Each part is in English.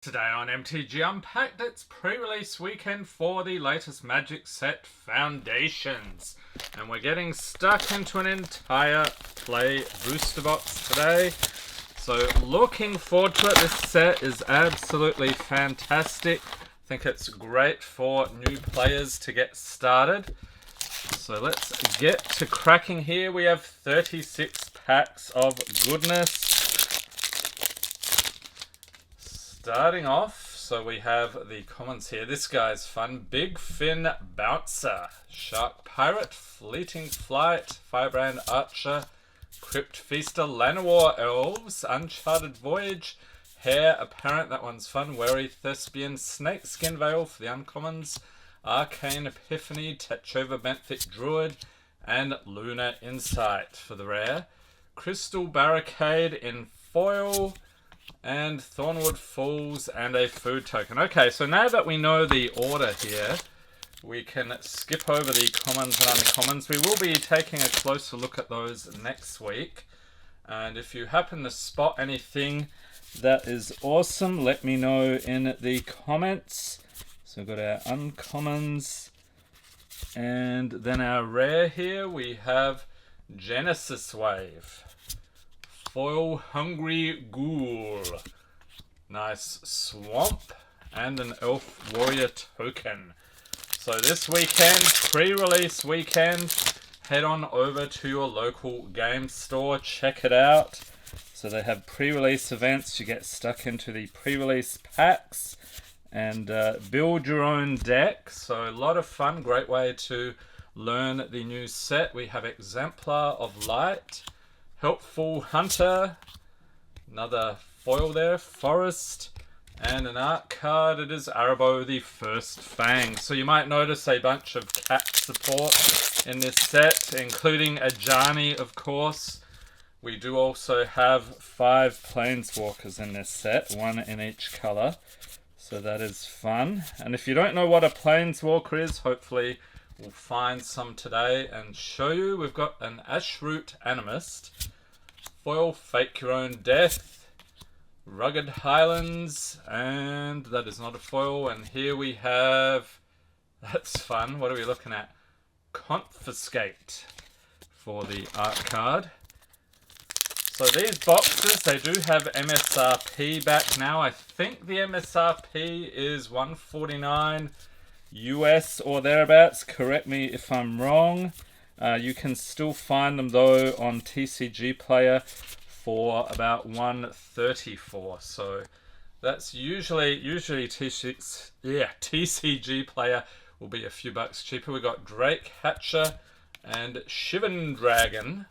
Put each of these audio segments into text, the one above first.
Today on MTG Unpacked, it's pre-release weekend for the latest Magic set Foundations. And we're getting stuck into an entire play booster box today. So looking forward to it. This set is absolutely fantastic. I think it's great for new players to get started. So let's get to cracking here. We have 36 packs of goodness. Starting off, so we have the commons here. This guy's fun. Big Fin Bouncer, Shark Pirate, Fleeting Flight, Firebrand Archer, Crypt Feaster, Llanowar Elves, Uncharted Voyage, Hair Apparent, that one's fun. Wary Thespian, Snakeskin Veil for the uncommons, Arcane Epiphany, Techova Benthic Druid, and Lunar Insight for the rare. Crystal Barricade in foil, and Thornwood Falls, and a food token. Okay, so now that we know the order here, we can skip over the commons and uncommons. We will be taking a closer look at those next week. And if you happen to spot anything that is awesome, let me know in the comments. So we've got our uncommons, and then our rare here, we have Genesis Wave. Foil Hungry Ghoul. Nice Swamp. And an Elf Warrior token. So this weekend, pre-release weekend, head on over to your local game store. Check it out. So they have pre-release events. You get stuck into the pre-release packs and build your own deck. So a lot of fun. Great way to learn the new set. We have Exemplar of Light, Helpful Hunter, another foil there, Forest, and an art card. It is Arabo the First Fang. So you might notice a bunch of cat support in this set, including Ajani, of course. We do also have 5 Planeswalkers in this set, 1 in each color. So that is fun. And if you don't know what a Planeswalker is, hopefully we'll find some today and show you. We've got an Ashroot Animist, foil Fake Your Own Death, Rugged Highlands, and that is not a foil. And here we have, that's fun, what are we looking at? Confiscate for the art card. So these boxes, they do have MSRP back now. I think the MSRP is $149 US or thereabouts. Correct me if I'm wrong. You can still find them though on TCG Player for about $134. So that's usually TCG Player will be a few bucks cheaper. We got Drake Hatcher and Shivan Dragon,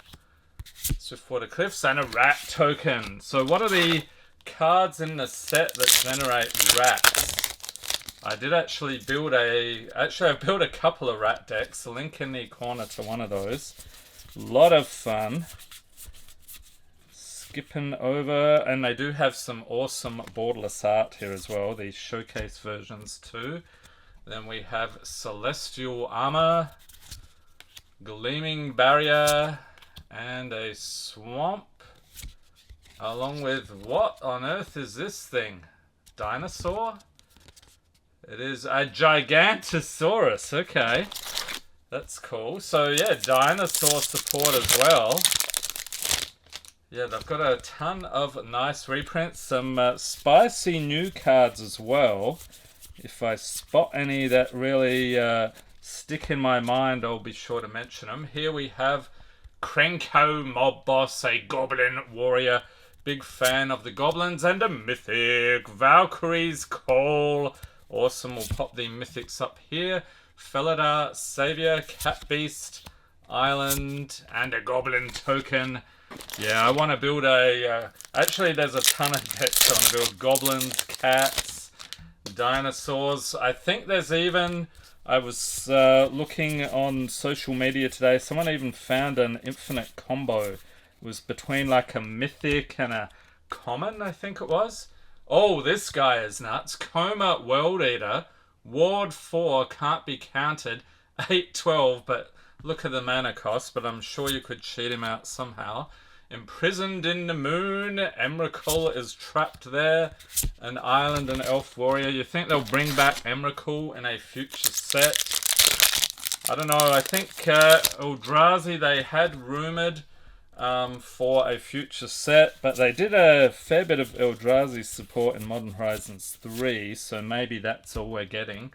Swiftwater Cliffs, and a rat token. So what are the cards in the set that generate rats? I did actually build I've built a couple of rat decks. Link in the corner to one of those. Lot of fun. Skipping over, and they do have some awesome borderless art here as well. These showcase versions too. Then we have Celestial Armor, Gleaming Barrier, and a Swamp. Along with, what on earth is this thing? Dinosaur? It is a Gigantosaurus. Okay, that's cool. So yeah, dinosaur support as well. Yeah, they've got a ton of nice reprints. Some spicy new cards as well. If I spot any that really stick in my mind, I'll be sure to mention them. Here we have Krenko Mob Boss, a Goblin Warrior. Big fan of the goblins, and a Mythic. Valkyrie's Call. Awesome, we'll pop the mythics up here. Felidar, Savior, Cat Beast, Island, and a Goblin token. Yeah, I want to build a... actually, there's a ton of decks I want to build. Goblins, cats, dinosaurs. I think there's even... I was looking on social media today. Someone even found an infinite combo. It was between like a mythic and a common, I think it was. Oh, this guy is nuts. Coma World Eater, Ward 4, can't be counted, 8/12, but look at the mana cost, but I'm sure you could cheat him out somehow. Imprisoned in the Moon. Emrakul is trapped there. An Island and Elf Warrior. You think they'll bring back Emrakul in a future set? I don't know. I think Eldrazi, they had rumoured for a future set, but they did a fair bit of Eldrazi support in Modern Horizons 3, so maybe that's all we're getting.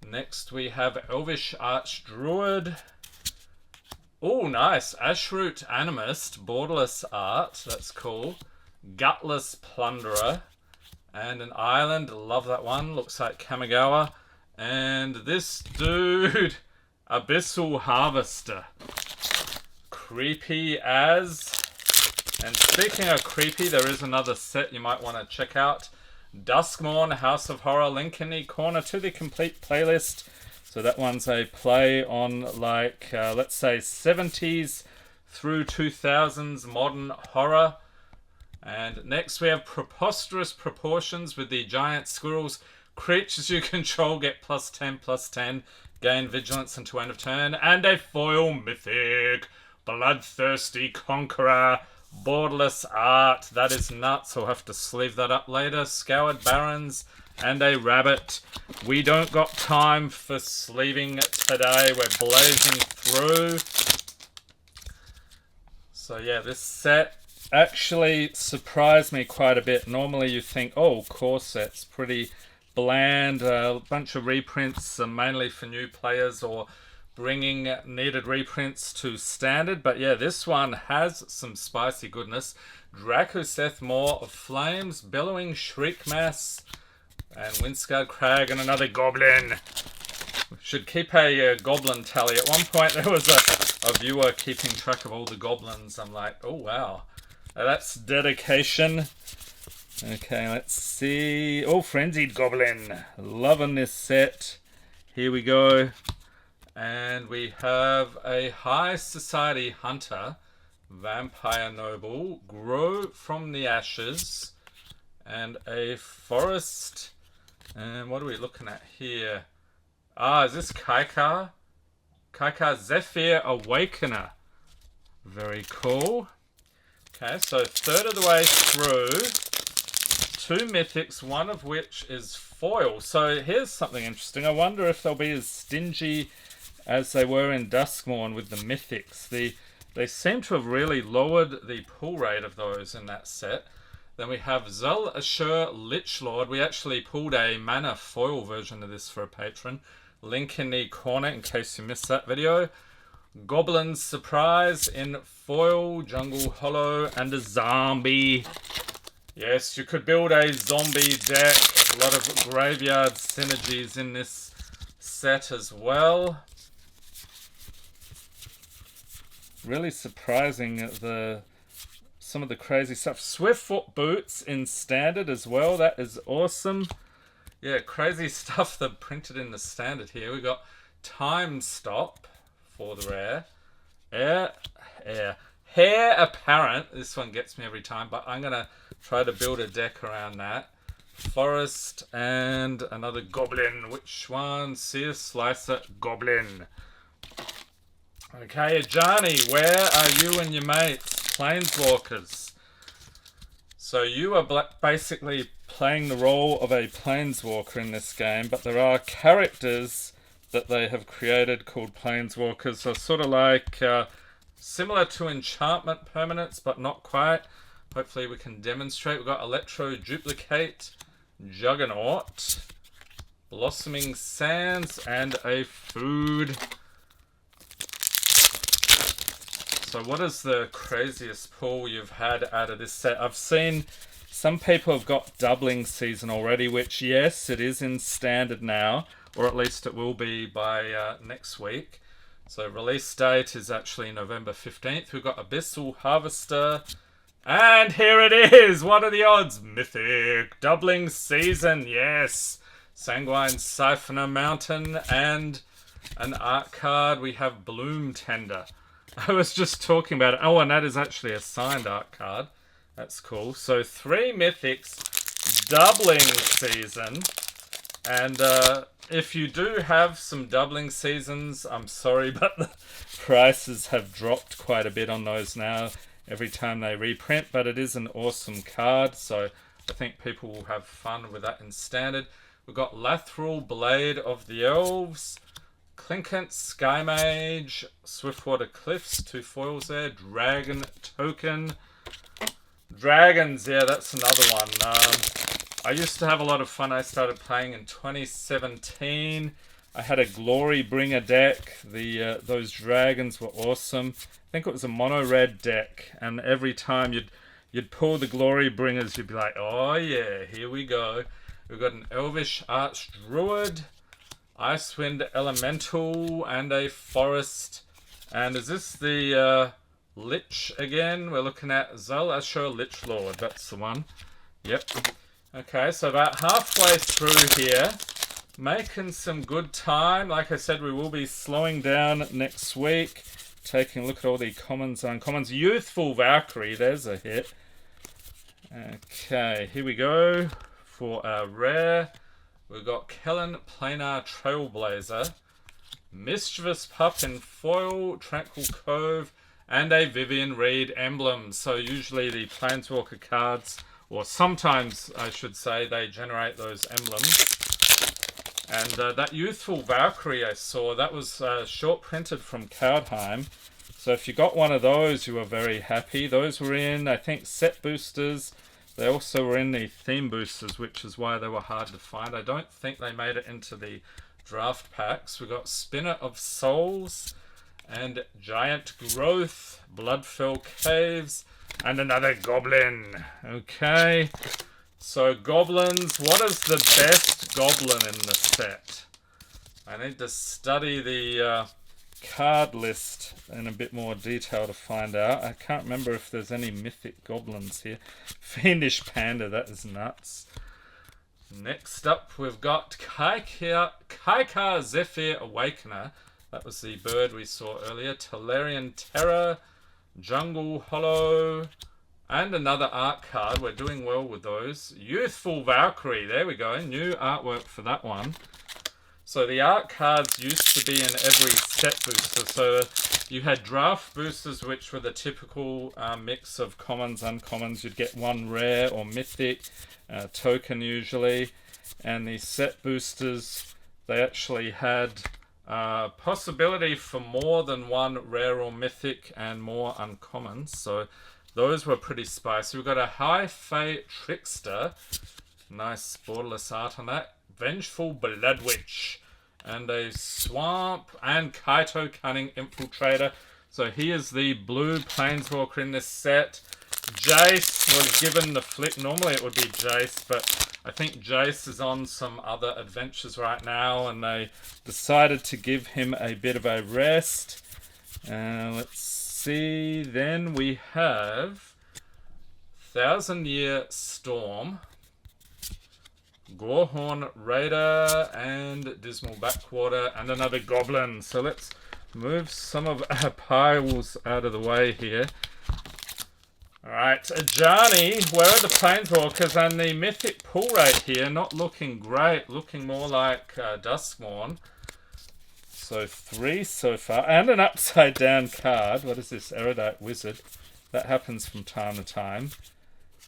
Next we have Elvish Archdruid. Oh, nice. Ashroot Animist, borderless art. That's cool. Gutless Plunderer. And an island. Love that one. Looks like Kamigawa. And this dude, Abyssal Harvester. Creepy as. And speaking of creepy, there is another set you might want to check out. Duskmourn, House of Horror. Link in the corner to the complete playlist. So that one's a play on, like, let's say 70s through 2000s modern horror. And next we have Preposterous Proportions with the giant squirrels. Creatures you control get +10/+10. Gain vigilance until end of turn. And a foil mythic. Bloodthirsty Conqueror. Borderless art. That is nuts. I'll have to sleeve that up later. Scoured Barrens. And a rabbit. We don't got time for sleeving today. We're blazing through. So yeah, this set actually surprised me quite a bit. Normally you think, oh, core set's pretty bland. A bunch of reprints mainly for new players or bringing needed reprints to standard. But yeah, this one has some spicy goodness. Drakuseth Maw of Flames. Bellowing Shriekmass. And Windscarred Crag and another goblin. We should keep a goblin tally. At one point there was a viewer keeping track of all the goblins. I'm like, oh wow. That's dedication. Okay, let's see. Oh, Frenzied Goblin. Loving this set. Here we go. And we have a High Society Hunter. Vampire Noble. Grow from the Ashes. And a Forest. And what are we looking at here? Ah, is this Kaikar? Kaikar Zephyr Awakener. Very cool. Okay, so third of the way through. 2 mythics, one of which is foil. So here's something interesting. I wonder if they'll be as stingy as they were in Duskmourn with the mythics. They seem to have really lowered the pull rate of those in that set. Then we have Zul Ashur Lichlord. We actually pulled a mana foil version of this for a patron. Link in the corner in case you missed that video. Goblin Surprise in foil, Jungle Hollow, and a zombie. Yes, you could build a zombie deck. A lot of graveyard synergies in this set as well. Really surprising some of the crazy stuff. Swiftfoot Boots in standard as well. That is awesome. Yeah, crazy stuff that printed in the standard here. We got Time Stop for the rare. Hair Apparent. This one gets me every time, but I'm going to try to build a deck around that. Forest and another Goblin. Which one? Sear Slicer Goblin. Okay, Ajani, where are you and your mates? Planeswalkers. So you are basically playing the role of a Planeswalker in this game, but there are characters that they have created called Planeswalkers. So sort of like similar to enchantment permanents, but not quite. Hopefully we can demonstrate. We've got Electro Duplicate, Juggernaut, Blossoming Sands, and a food. So what is the craziest pull you've had out of this set? I've seen some people have got Doubling Season already, which, yes, it is in standard now, or at least it will be by next week. So release date is actually November 15th. We've got Abyssal Harvester. And here it is! What are the odds? Mythic. Doubling Season, yes. Sanguine Siphoner Mountain and an art card. We have Bloom Tender. I was just talking about it. Oh, and that is actually a signed art card. That's cool. So 3 mythics, Doubling Season. And if you do have some Doubling Seasons, I'm sorry, but the prices have dropped quite a bit on those now. every time they reprint, but it is an awesome card, so I think people will have fun with that in Standard. We've got Lathril, Blade of the Elves, Clinkant, Sky Mage, Swiftwater Cliffs, 2 foils there, Dragon Token. Dragons, yeah, that's another one. I used to have a lot of fun. I started playing in 2017. I had a Glory Bringer deck. Those dragons were awesome. I think it was a mono red deck, and every time you'd pull the Glory Bringers, you'd be like, oh yeah, here we go. We've got an Elvish Archdruid, Icewind Elemental, and a Forest. And is this the Lich again? We're looking at Zal Ashur Lich Lord. That's the one. Yep. Okay, so about halfway through here. Making some good time. Like I said, we will be slowing down next week. Taking a look at all the commons and uncommons. Youthful Valkyrie, there's a hit. Okay, here we go. For our rare, we've got Kellen Planar Trailblazer, Mischievous Pup in foil, Tranquil Cove, and a Vivian Reed emblem. So usually the Planeswalker cards, or sometimes I should say, they generate those emblems. And that Youthful Valkyrie I saw, that was short printed from Kaldheim. So if you got one of those, you were very happy. Those were in, I think, set boosters. They also were in the theme boosters, which is why they were hard to find. I don't think they made it into the draft packs. We got Spinner of Souls and Giant Growth, Bloodfell Caves, and another Goblin. Okay. So goblins, what is the best goblin in the set? I need to study the card list in a bit more detail to find out. I can't remember if there's any mythic goblins here. Fiendish Panda, that is nuts. Next up, we've got Kaikar Zephyr Awakener. That was the bird we saw earlier. Tolarian Terror, Jungle Hollow, and another art card. We're doing well with those. Youthful Valkyrie. There we go. New artwork for that one. So the art cards used to be in every set booster. So you had draft boosters, which were the typical mix of commons, uncommons. You'd get one rare or mythic token usually. And the set boosters, they actually had possibility for more than one rare or mythic and more uncommons. So those were pretty spicy. We've got a High Fae Trickster. Nice borderless art on that. Vengeful Blood Witch. And a Swamp and Kaito Cunning Infiltrator. So he is the blue Planeswalker in this set. Jace was given the flick. Normally it would be Jace, but I think Jace is on some other adventures right now, and they decided to give him a bit of a rest. Let's see. Then we have Thousand Year Storm, Gorehorn Raider, and Dismal Backwater, and another Goblin. So let's move some of our piles out of the way here. Alright, Ajani, where are the Planeswalkers? And the Mythic pull rate here, not looking great, looking more like Duskmourn. So 3 so far, and an upside down card. What is this? Erudite Wizard. That happens from time to time.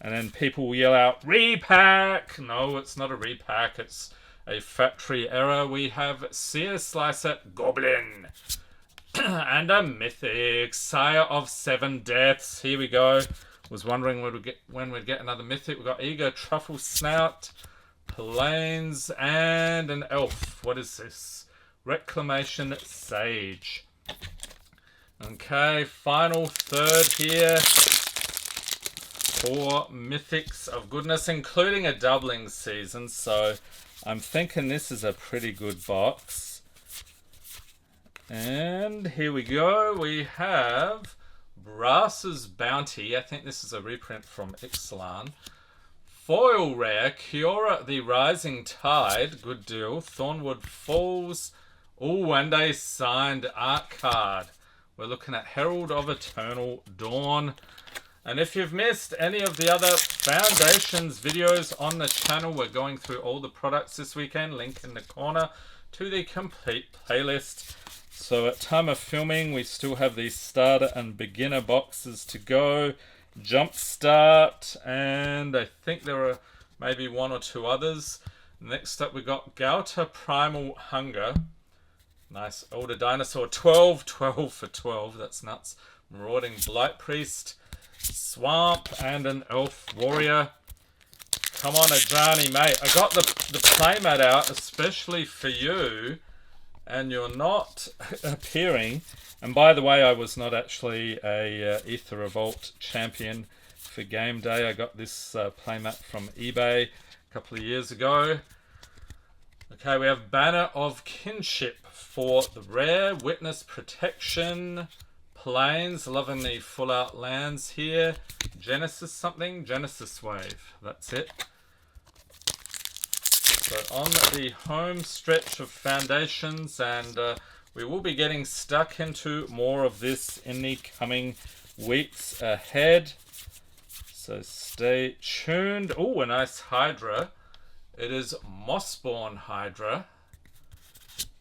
And then people will yell out, repack! No, it's not a repack, it's a factory error. We have Seer Slicer Goblin. And a mythic, Sire of 7 Deaths. Here we go. Was wondering when we'd get another mythic. We've got Eager Truffle Snout, Plains, and an elf. What is this? Reclamation Sage. Okay, final third here. 4 mythics of goodness, including a doubling season. So I'm thinking this is a pretty good box. And here we go. We have Brass's Bounty. I think this is a reprint from Ixalan. Foil rare, Kiora the Rising Tide. Good deal. Thornwood Falls. Oh, and a signed art card. We're looking at Herald of Eternal Dawn. And if you've missed any of the other Foundations videos on the channel, we're going through all the products this weekend. Link in the corner to the complete playlist. So at time of filming, we still have these starter and beginner boxes to go. Jumpstart, and I think there are maybe one or two others. Next up we got Gauta Primal Hunger. Nice older dinosaur. 12 for 12. That's nuts. Marauding Blight Priest. Swamp and an Elf Warrior. Come on, Ajani, mate. I got the playmat out especially for you, and you're not appearing. And by the way, I was not actually a Ether Revolt champion for game day. I got this playmat from eBay a couple of years ago. Okay, we have Banner of Kinship for the rare. Witness Protection. Plains. Loving the full out lands here. Genesis something. Genesis Wave. That's it. So on the home stretch of Foundations, and we will be getting stuck into more of this in the coming weeks ahead. So stay tuned. Oh, a nice Hydra. It is Mossborn Hydra.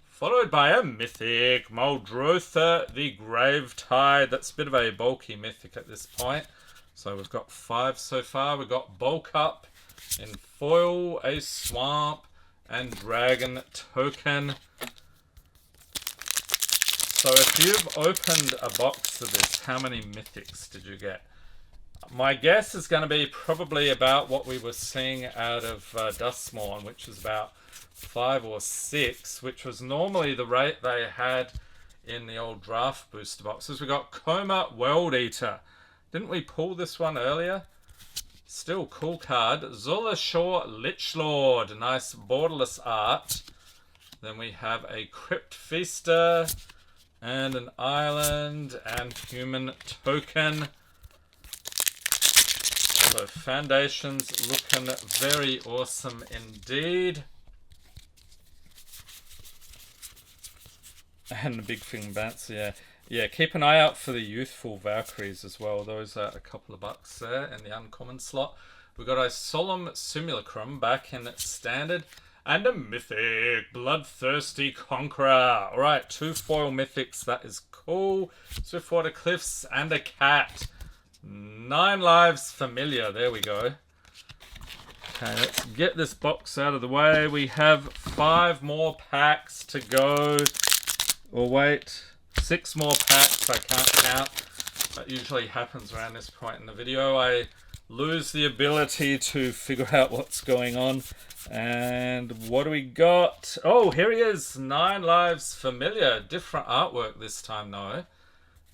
Followed by a Mythic. Muldrotha, the Gravetide. That's a bit of a bulky Mythic at this point. So we've got 5 so far. We've got Bulk Up in foil, a Swamp, and Dragon Token. So if you've opened a box of this, how many Mythics did you get? My guess is going to be probably about what we were seeing out of Dustmourn, which is about 5 or 6, which was normally the rate they had in the old draft booster boxes. We got Coma World Eater. Didn't we pull this one earlier? Still cool card. Zulashore Lichlord. Nice borderless art. Then we have a Crypt Feaster and an Island and Human Token. So Foundations looking very awesome indeed. And the Big Thing Bats, yeah. Yeah, keep an eye out for the Youthful Valkyries as well. Those are a couple of bucks there in the uncommon slot. We've got a Solemn Simulacrum back in Standard. And a Mythic, Bloodthirsty Conqueror. Alright, 2 foil Mythics, that is cool. Swiftwater Cliffs and a Cat. 9 Lives Familiar, there we go. Okay, let's get this box out of the way. We have 5 more packs to go. Or wait, 6 more packs, I can't count. That usually happens around this point in the video. I lose the ability to figure out what's going on. And what do we got? Oh, here he is. 9 Lives Familiar. Different artwork this time, though.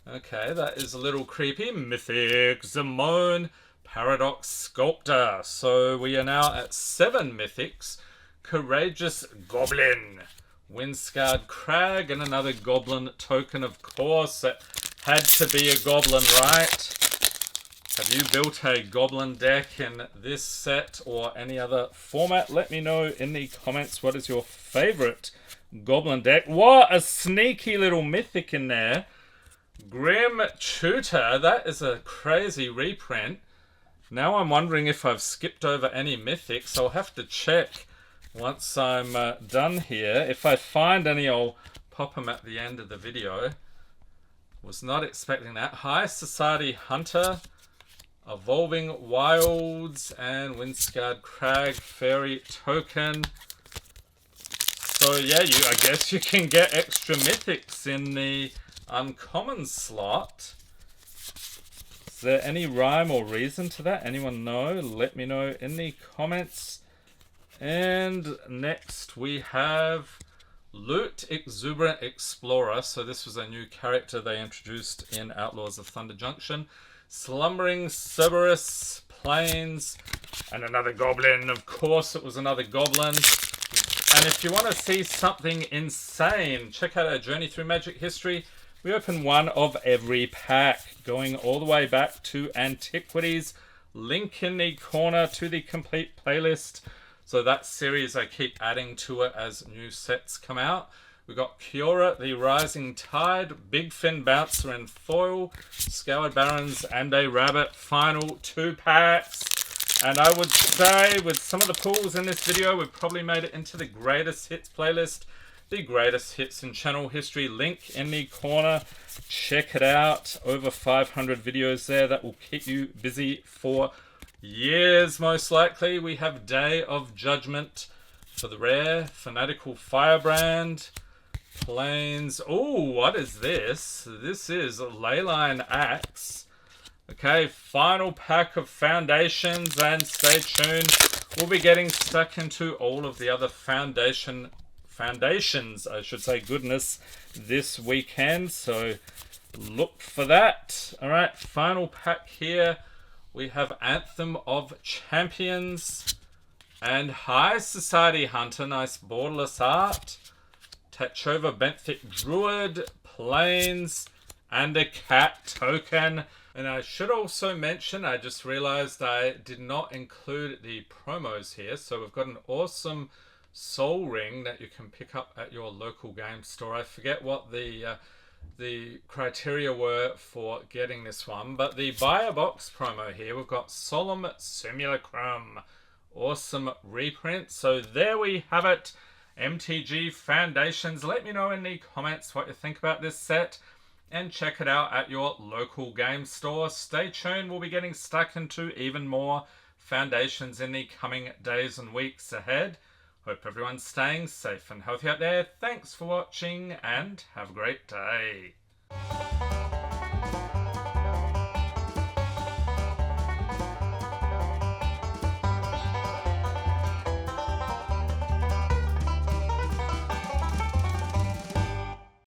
Okay, that is a little creepy. Mythic, Zamone, Paradox Sculptor. So we are now at 7 Mythics. Courageous Goblin. Windscarred Crag and another Goblin token, of course. That had to be a Goblin, right? Have you built a Goblin deck in this set or any other format? Let me know in the comments what is your favorite Goblin deck. What a sneaky little Mythic in there. Grim Tutor, that is a crazy reprint. Now I'm wondering if I've skipped over any Mythics. I'll have to check once I'm done here. If I find any, I'll pop them at the end of the video. Was not expecting that. High Society Hunter, Evolving Wilds, and Windscarred Crag Fairy Token. So yeah, I guess you can get extra Mythics in the uncommon slot. Is there any rhyme or reason to that? Anyone know? Let me know in the comments. And next we have Loot Exuberant Explorer. So this was a new character they introduced in Outlaws of Thunder Junction. Slumbering Cerberus, Plains, and another Goblin. Of course it was another Goblin. And if you want to see something insane, check out our Journey Through Magic History. We open one of every pack, going all the way back to Antiquities. Link in the corner to the complete playlist. So that series I keep adding to it as new sets come out. We've got Kiora, the Rising Tide, Big Fin Bouncer in foil, Scoured Barons, and a Rabbit. Final 2 packs. And I would say with some of the pulls in this video, we've probably made it into the greatest hits playlist. The greatest hits in channel history. Link in the corner. Check it out. Over 500 videos there. That will keep you busy for years, most likely. We have Day of Judgment for the rare. Fanatical Firebrand. Plains. Oh, what is this? This is Leyline Axe. Okay, final pack of foundations, and stay tuned. We'll be getting stuck into all of the other foundations, I should say, goodness, this weekend. So look for that. All right, final pack here. We have Anthem of Champions and High Society Hunter. Nice borderless art. Tachova Benthic Druid, Plains, and a cat token. And I should also mention, I just realized I did not include the promos here. So we've got an awesome Soul Ring that you can pick up at your local game store. I forget what the criteria were for getting this one, but the buy a box promo here, we've got Solemn Simulacrum. Awesome reprint. So there we have it. MTG Foundations. Let me know in the comments what you think about this set, and check it out at your local game store. Stay tuned. We'll be getting stuck into even more foundations in the coming days and weeks ahead. Hope everyone's staying safe and healthy out there. Thanks for watching, and have a great day.